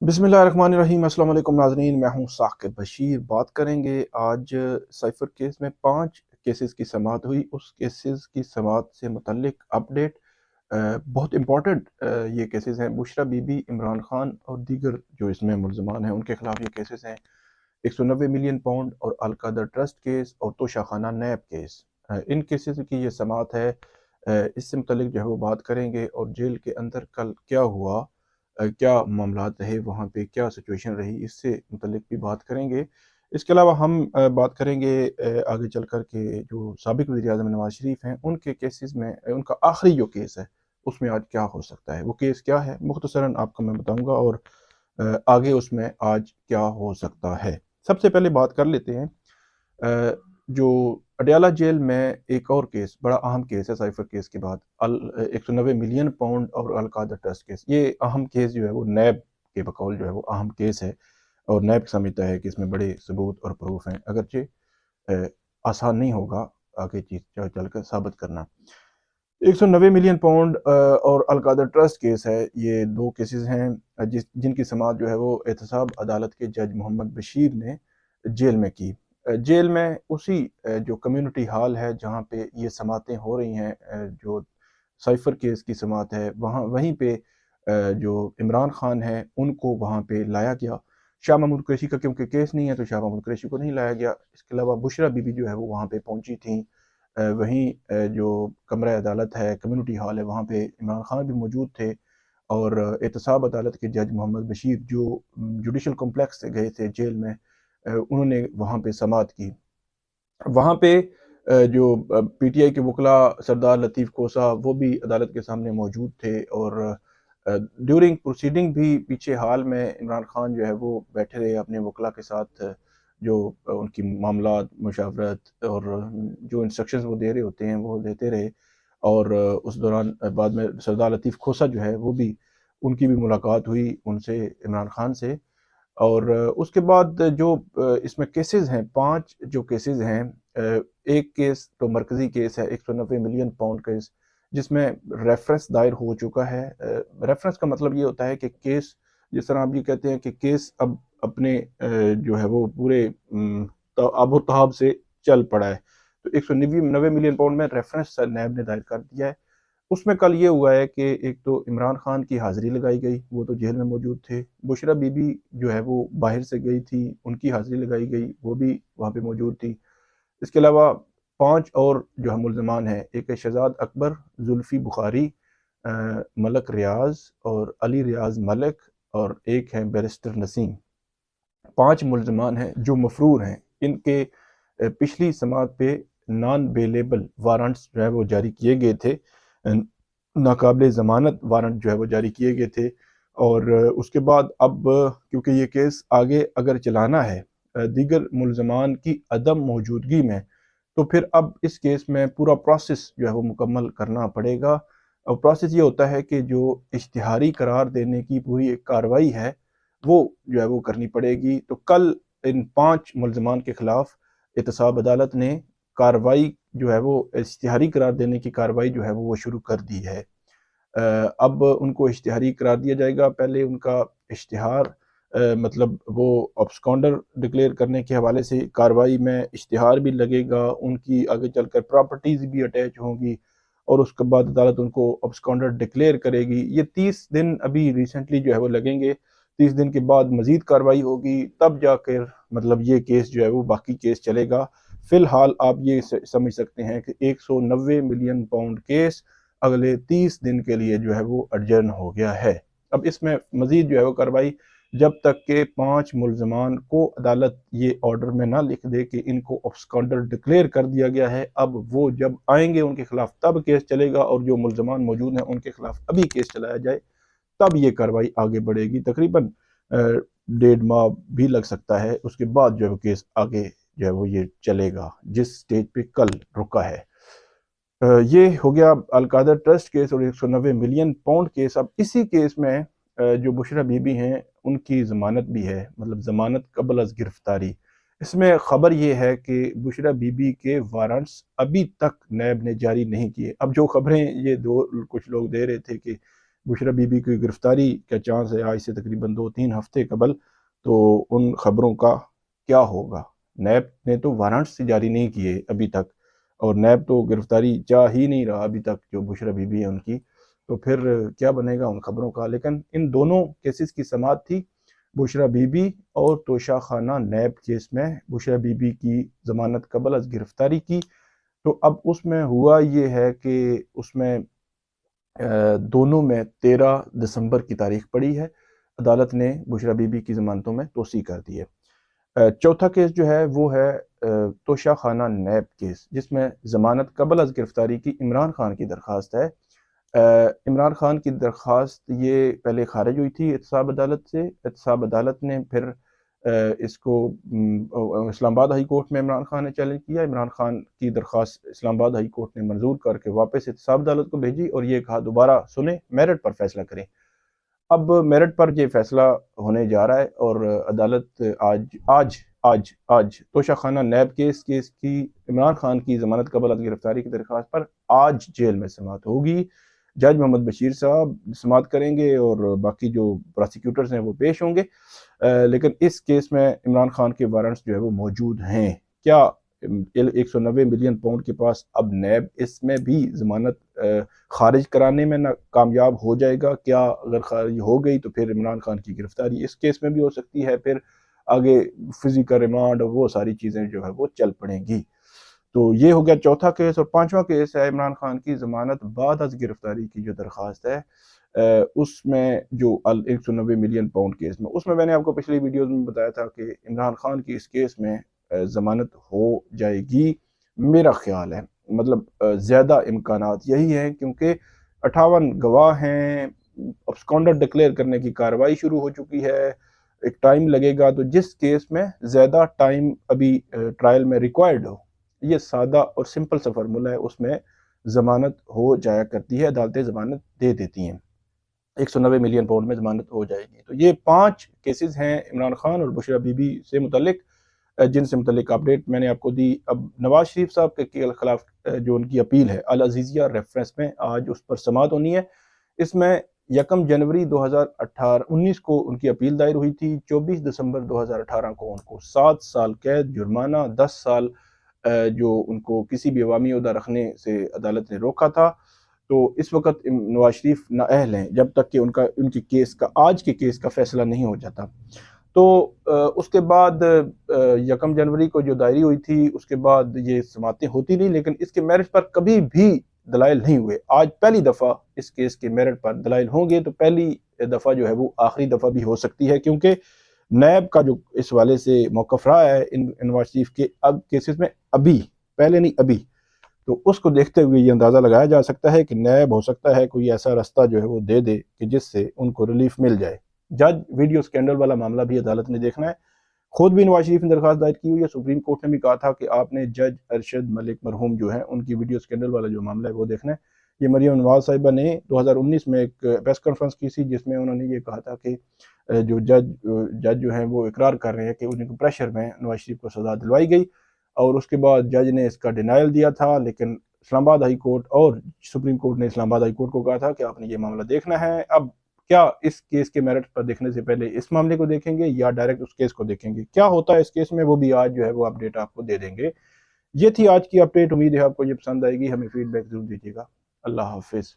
बिस्मिल्लाहिर्रहमानिर्रहीम। अस्सलाम वालेकुम नाज़रीन, मैं हूँ साक़िब बशीर। बात करेंगे आज साइफ़र केस में 5 केसेस की समाअत हुई, उस केसेस की समाअत से मुतल्लिक अपडेट। बहुत इम्पोर्टेंट ये केसेस हैं। बुशरा बीबी, इमरान खान और दीगर जो इसमें मुल्ज़मान हैं उनके ख़िलाफ़ ये केसेस हैं। 190 मिलियन पाउंड और अल-कादर ट्रस्ट केस और तोशा खाना नैब केस, इन केसेस की ये समाअत है। इससे मुतल्लिक जो है वो बात करेंगे और जेल के अंदर कल क्या हुआ, क्या मामलात रहे, वहाँ पे क्या सिचुएशन रही, इससे मुतल्लिक भी बात करेंगे। इसके अलावा हम बात करेंगे आगे चल कर के जो साबिक़ वज़ीर-ए-आज़म नवाज़ शरीफ हैं, उनके केसेस में उनका आखिरी जो केस है, उसमें आज क्या हो सकता है, वो केस क्या है, मुख्तसरन आपको मैं बताऊँगा और आगे उसमें आज क्या हो सकता है। सबसे पहले बात कर लेते हैं जो अडयाला जेल में एक और केस, बड़ा अहम केस है साइफर केस के बाद, 190 मिलियन पाउंड और अल-कादर ट्रस्ट केस। ये अहम केस जो है वो नैब के बकौल जो है वो अहम केस है और नैब समझता है कि इसमें बड़े सबूत और प्रूफ हैं, अगरचे आसान नहीं होगा आगे चीज़ चलकर साबित करना। 190 मिलियन पाउंड और अल-कादर ट्रस्ट केस है, ये 2 केसेस हैं जिनकी समाअत जो है वो एहतसाब अदालत के जज मोहम्मद बशीर ने जेल में की। जेल में उसी जो कम्युनिटी हॉल है जहाँ पे ये समाअतें हो रही हैं, जो साइफर केस की समाअत है, वहाँ वहीं पे जो इमरान खान है उनको वहाँ पे लाया गया। शाह महमूद कुरैशी का क्योंकि केस नहीं है तो शाह महमूद कुरैशी को नहीं लाया गया। इसके अलावा बुशरा बीबी जो है वो वहाँ पे पहुँची थी। वहीं जो कमरा अदालत है, कम्युनिटी हॉल है, वहाँ पे इमरान खान भी मौजूद थे और एहतसाब अदालत के जज मोहम्मद बशीर जो जुडिशल कॉम्प्लेक्स से गए थे जेल में, उन्होंने वहाँ पे समाअत की। वहाँ पे जो पीटीआई के वकला सरदार लतीफ़ कोसा वो भी अदालत के सामने मौजूद थे और ड्यूरिंग प्रोसीडिंग भी पीछे हाल में इमरान खान जो है वो बैठे रहे अपने वकला के साथ, जो उनकी मामलात, मुशावरत और जो इंस्ट्रक्शंस वो दे रहे होते हैं वो देते रहे और उस दौरान बाद में सरदार लतीफ़ खोसा जो है वो भी, उनकी भी मुलाकात हुई उनसे, इमरान खान से। और उसके बाद जो इसमें केसेस हैं, 5 जो केसेस हैं, एक केस तो मरकज़ी केस है 190 मिलियन पाउंड केस, जिसमें रेफ़रेंस दायर हो चुका है। रेफ़रेंस का मतलब ये होता है कि केस, जिस तरह आप ये कहते हैं कि केस अब अपने जो है वो पूरे आबो-ताब से चल पड़ा है। तो 190 मिलियन पाउंड में रेफ़रेंस नैब ने दायर कर दिया है। उसमें कल ये हुआ है कि एक तो इमरान खान की हाज़िरी लगाई गई, वो तो जेल में मौजूद थे। बुशरा बीबी जो है वो बाहर से गई थी, उनकी हाज़िरी लगाई गई, वो भी वहाँ पे मौजूद थी। इसके अलावा 5 और जो है मुल्ज़मान हैं, एक है शहज़ाद अकबर, ज़ुल्फ़ी बुख़ारी, मलक रियाज़ और अली रियाज़ मलिक और एक है बैरिस्टर नसीम। 5 मुल्ज़मान हैं जो मफ़रूर हैं। इनके पिछली समाअत पे नॉन बेलेबल वारंट्स जो है वो जारी किए गए थे। नाकाबिले ज़मानत वारंट जो है वो जारी किए गए थे और उसके बाद अब क्योंकि ये केस आगे अगर चलाना है दीगर मुल्ज़मान की अदम मौजूदगी में, तो फिर अब इस केस में पूरा प्रोसेस जो है वो मुकम्मल करना पड़ेगा। और प्रोसेस ये होता है कि जो इश्तिहारी करार देने की पूरी एक कार्रवाई है, वो जो है वो करनी पड़ेगी। तो कल इन 5 मुल्ज़मान के ख़िलाफ़ एहतसाब अदालत ने कार्रवाई जो है वो इश्तिहारी करार देने की कार्रवाई जो है वो शुरू कर दी है। अब उनको इश्तिहारी करार दिया जाएगा। पहले उनका इश्तिहार मतलब वो अब्सकॉन्डर डिक्लेयर करने के हवाले से कार्रवाई में इश्तिहार भी लगेगा, उनकी आगे चलकर प्रॉपर्टीज़ भी अटैच होंगी और उसके बाद अदालत उनको अब्सकॉन्डर डिक्लेयर करेगी। ये 30 दिन अभी रिसेंटली जो है वो लगेंगे। 30 दिन के बाद मज़ीद कार्रवाई होगी, तब जाकर मतलब ये केस जो है वो बाकी केस चलेगा। फ़िलहाल आप ये समझ सकते हैं कि 190 मिलियन पाउंड केस अगले 30 दिन के लिए जो है वो एडजर्न हो गया है। अब इसमें मज़ीद जो है वो कार्रवाई, जब तक के 5 मुल्ज़मान को अदालत ये ऑर्डर में ना लिख दे कि इनको अब्सकॉन्डर डिक्लेयर कर दिया गया है, अब वो जब आएँगे उनके खिलाफ तब केस चलेगा और जो मुल्ज़मान मौजूद हैं उनके खिलाफ अभी केस चलाया जाए, तब ये कार्रवाई आगे बढ़ेगी। तकरीबन 1.5 माह भी लग सकता है, उसके बाद जो है वो केस आगे जो है वो ये चलेगा, जिस स्टेज पे कल रुका है। ये हो गया अल-कादर ट्रस्ट केस और 190 मिलियन पाउंड केस। अब इसी केस में जो बुशरा बीबी हैं उनकी ज़मानत भी है, मतलब ज़मानत क़ब्ल अज़ गिरफ़्तारी। इसमें ख़बर ये है कि बुशरा बीबी के वारंट्स अभी तक नैब ने जारी नहीं किए। अब जो ख़बरें ये दो कुछ लोग दे रहे थे कि بشرا بی بی کی گرفتاری کا چانس ہے آج سے تقریباً 2-3 ہفتے قبل، تو ان خبروں کا کیا ہوگا؟ نیب نے تو وارنٹس جاری نہیں کیے ابھی تک، اور نیب تو گرفتاری چاہ ہی نہیں رہا ابھی تک جو بشرا بی بی ہے ان کی، تو پھر کیا بنے گا ان خبروں کا؟ لیکن ان دونوں کیسز کی سماعت تھی، بشرا بی بی اور توشہ خانہ نیب کیس میں بشرا بی بی کی ضمانت قبل از گرفتاری کی۔ تو اب اس میں ہوا یہ ہے کہ اس میں دونوں میں 13 دسمبر کی تاریخ پڑی ہے، عدالت نے بشرا بی بی کی ضمانتوں میں توسیع کر دی ہے۔ چوتھا کیس جو ہے وہ ہے توشہ خانہ نیب کیس، جس میں ضمانت قبل از گرفتاری کی عمران خان کی درخواست ہے۔ عمران خان کی درخواست یہ پہلے خارج ہوئی تھی احتساب عدالت سے، احتساب عدالت نے پھر اس کو اسلام آباد ہائی کورٹ میں عمران خان نے چیلنج کیا، عمران خان کی درخواست اسلام آباد ہائی کورٹ نے منظور کر کے واپس احتساب عدالت کو بھیجی اور یہ کہا دوبارہ سنیں، میرٹ پر فیصلہ کریں۔ اب میرٹ پر یہ فیصلہ ہونے جا رہا ہے اور عدالت آج توشہ خانہ نیب کیس کی عمران خان کی ضمانت قبل از گرفتاری کی درخواست پر آج جیل میں سماعت ہوگی۔ جج محمد بشیر صاحب سماعت کریں گے اور باقی جو پراسیکیوٹرز ہیں وہ پیش ہوں گے، لیکن اس کیس میں عمران خان کے وارنٹس جو ہے وہ موجود ہیں۔ کیا 190 ملین پاؤنڈ کے پاس اب نیب اس میں بھی ضمانت خارج کرانے میں کامیاب ہو جائے گا؟ کیا اگر خارج ہو گئی تو پھر عمران خان کی گرفتاری اس کیس میں بھی ہو سکتی ہے، پھر آگے فزیکل ریمانڈ اور وہ ساری چیزیں جو ہے وہ چل پڑیں گی۔ تو یہ ہو گیا چوتھا کیس، اور پانچواں کیس ہے عمران خان کی ضمانت بعد از گرفتاری کی جو درخواست ہے، اس میں جو 190 ملین پاؤنڈ کیس میں، اس میں نے آپ کو پچھلی ویڈیوز میں بتایا تھا کہ عمران خان کی اس کیس میں ضمانت ہو جائے گی، میرا خیال ہے، مطلب زیادہ امکانات یہی ہیں، کیونکہ 58 گواہ ہیں، ابسکانڈر ڈکلیئر کرنے کی کارروائی شروع ہو چکی ہے، ایک ٹائم لگے گا، تو جس کیس میں زیادہ ٹائم ابھی ٹرائل میں ریکوائرڈ ہو، یہ سادہ اور سمپل سا فارمولہ ہے، اس میں ضمانت ہو جایا کرتی ہے، عدالتیں ضمانت دے دیتی ہیں، 190 ملین پاؤنڈ میں ضمانت ہو جائے گی۔ تو یہ 5 کیسز ہیں عمران خان اور بشرا بی بی سے متعلق، جن سے متعلق اپڈیٹ میں نے آپ کو دی۔ اب نواز شریف صاحب کے خلاف جو ان کی اپیل ہے العزیزیہ ریفرنس میں، آج اس پر سماعت ہونی ہے۔ اس میں 1 جنوری 2019 کو ان کی اپیل دائر ہوئی تھی، 24 دسمبر 2018 کو ان کو 7 سال قید، جرمانہ 10 سال جو ان کو کسی بھی عوامی عہدہ رکھنے سے عدالت نے روکا تھا۔ تو اس وقت نواز شریف نااہل ہیں جب تک کہ ان کی کیس کا، آج کے کیس کا فیصلہ نہیں ہو جاتا۔ تو اس کے بعد 1 جنوری کو جو دائری ہوئی تھی، اس کے بعد یہ سماعتیں ہوتی نہیں، لیکن اس کے میرٹ پر کبھی بھی دلائل نہیں ہوئے۔ آج پہلی دفعہ اس کیس کے میرٹ پر دلائل ہوں گے، تو پہلی دفعہ جو ہے وہ آخری دفعہ بھی ہو سکتی ہے، کیونکہ نیب کا جو اس والے سے موقف رہا ہے نواز شریف کے اب کیسز میں، ابھی پہلے نہیں ابھی، تو اس کو دیکھتے ہوئے یہ اندازہ لگایا جا سکتا ہے کہ نیب ہو سکتا ہے کوئی ایسا راستہ جو ہے وہ دے دے کہ جس سے ان کو ریلیف مل جائے۔ جج ویڈیو سکینڈل والا معاملہ بھی عدالت نے دیکھنا ہے، خود بھی نواز شریف نے درخواست دائر کی ہوئی ہے، سپریم کورٹ نے بھی کہا تھا کہ آپ نے جج ارشد ملک مرحوم جو ہیں ان کی ویڈیو سکینڈل والا جو معاملہ ہے وہ دیکھنا ہے۔ یہ مریم نواز صاحبہ نے 2019 میں ایک پریس کانفرنس کی تھی، جس میں انہوں نے یہ کہا تھا کہ جو جج جو ہیں وہ اقرار کر رہے ہیں کہ ان کو پریشر میں نواز شریف کو سزا دلوائی گئی، اور اس کے بعد جج نے اس کا ڈینائل دیا تھا، لیکن اسلام آباد ہائی کورٹ اور سپریم کورٹ نے اسلام آباد ہائی کورٹ کو کہا تھا کہ آپ نے یہ معاملہ دیکھنا ہے۔ اب کیا اس کیس کے میرٹ پر دیکھنے سے پہلے اس معاملے کو دیکھیں گے یا ڈائریکٹ اس کیس کو دیکھیں گے؟ کیا ہوتا ہے اس کیس میں، وہ بھی آج جو ہے وہ اپڈیٹ آپ کو دے دیں گے۔ یہ تھی آج کی اپڈیٹ، امید ہے آپ کو یہ پسند آئے گی، ہمیں فیڈ بیک ضرور دیجیے گا۔ اللہ حافظ۔